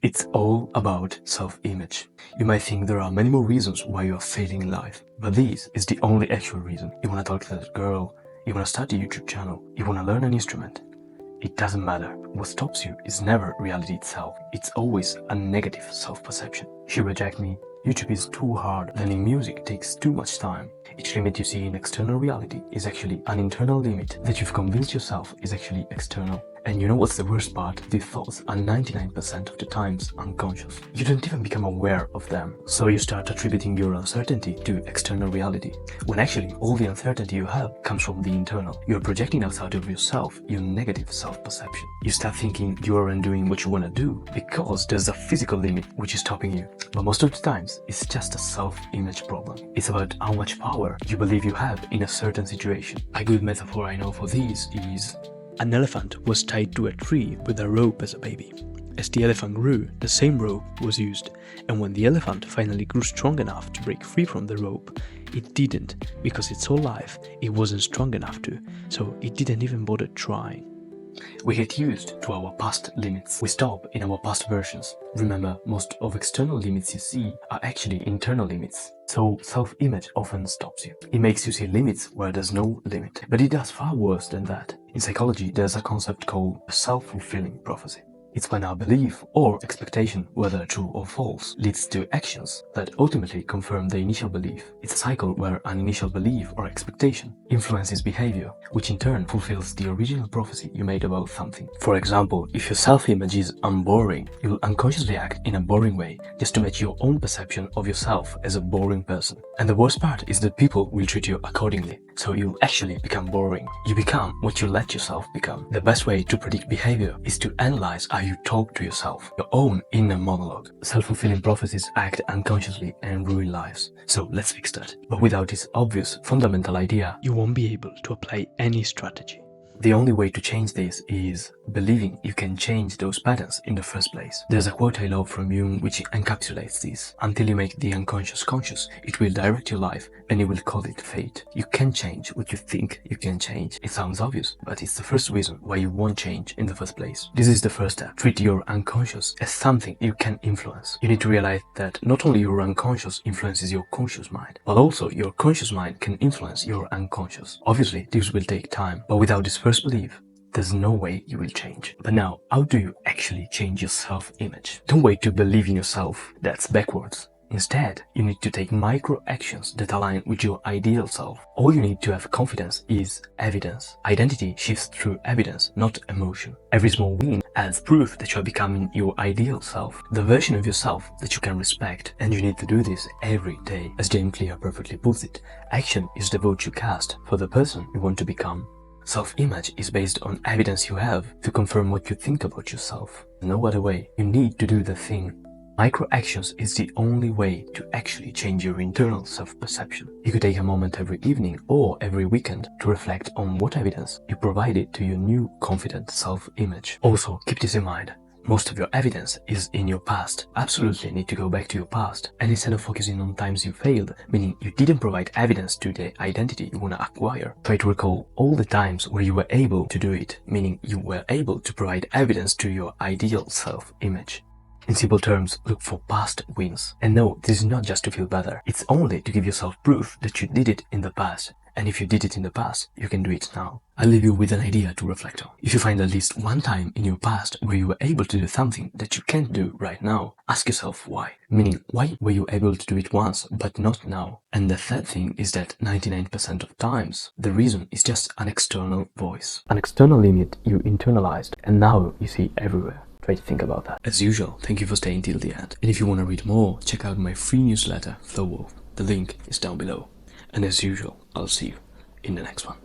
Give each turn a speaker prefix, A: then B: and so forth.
A: It's all about self-image. You might think there are many more reasons why you are failing in life, but this is the only actual reason. You want to talk to that girl, you want to start a YouTube channel, you want to learn an instrument. It doesn't matter. What stops you is never reality itself. It's always a negative self-perception. She rejects me. YouTube is too hard. Learning music takes too much time. Each limit you see in external reality is actually an internal limit that you've convinced yourself is actually external. And you know what's the worst part? These thoughts are 99% of the times unconscious. You don't even become aware of them. So you start attributing your uncertainty to external reality, when actually all the uncertainty you have comes from the internal. You're projecting outside of yourself your negative self-perception. You start thinking you aren't doing what you want to do because there's a physical limit which is stopping you. But most of the times, it's just a self-image problem. It's about how much power you believe you have in a certain situation. A good metaphor I know for this is: an elephant was tied to a tree with a rope as a baby. As the elephant grew, the same rope was used, and when the elephant finally grew strong enough to break free from the rope, it didn't, because its whole life it wasn't strong enough to, so it didn't even bother trying. We get used to our past limits. We stop in our past versions. Remember, most of external limits you see are actually internal limits. So self-image often stops you. It makes you see limits where there's no limit. But it does far worse than that. In psychology, there's a concept called a self-fulfilling prophecy. It's when our belief or expectation, whether true or false, leads to actions that ultimately confirm the initial belief. It's a cycle where an initial belief or expectation influences behavior, which in turn fulfills the original prophecy you made about something. For example, if your self-image is "I'm boring," you'll unconsciously act in a boring way just to match your own perception of yourself as a boring person. And the worst part is that people will treat you accordingly, so you'll actually become boring. You become what you let yourself become. The best way to predict behavior is to analyze how you talk to yourself, your own inner monologue. Self-fulfilling prophecies act unconsciously and ruin lives. So let's fix that. But without this obvious fundamental idea, you won't be able to apply any strategy. The only way to change this is believing you can change those patterns in the first place. There's a quote I love from Jung which encapsulates this: until you make the unconscious conscious, it will direct your life and you will call it fate. You can change what you think you can change. It sounds obvious, but it's the first reason why you won't change in the first place. This is the first step. Treat your unconscious as something you can influence. You need to realize that not only your unconscious influences your conscious mind, but also your conscious mind can influence your unconscious. Obviously, this will take time, but without this first belief, there's no way you will change. But now, how do you actually change your self-image? Don't wait to believe in yourself. That's backwards. Instead, you need to take micro actions that align with your ideal self. All you need to have confidence is evidence. Identity shifts through evidence, not emotion. Every small win adds proof that you are becoming your ideal self, the version of yourself that you can respect. And you need to do this every day. As James Clear perfectly puts it, action is the vote you cast for the person you want to become. Self-image is based on evidence you have to confirm what you think about yourself. No other way. You need to do the thing. Micro-actions is the only way to actually change your internal self-perception. You could take a moment every evening or every weekend to reflect on what evidence you provided to your new confident self-image. Also, keep this in mind. Most of your evidence is in your past. Absolutely need to go back to your past. And instead of focusing on times you failed, meaning you didn't provide evidence to the identity you want to acquire, try to recall all the times where you were able to do it, meaning you were able to provide evidence to your ideal self-image. In simple terms, look for past wins. And no, this is not just to feel better. It's only to give yourself proof that you did it in the past. And if you did it in the past, you can do it now. I'll leave you with an idea to reflect on. If you find at least one time in your past where you were able to do something that you can't do right now, ask yourself why. Meaning, why were you able to do it once, but not now? And the third thing is that 99% of times, the reason is just an external voice. An external limit you internalized, and now you see everywhere. Try to think about that. As usual, thank you for staying till the end. And if you want to read more, check out my free newsletter, Flow Wolf. The link is down below. And as usual, I'll see you in the next one.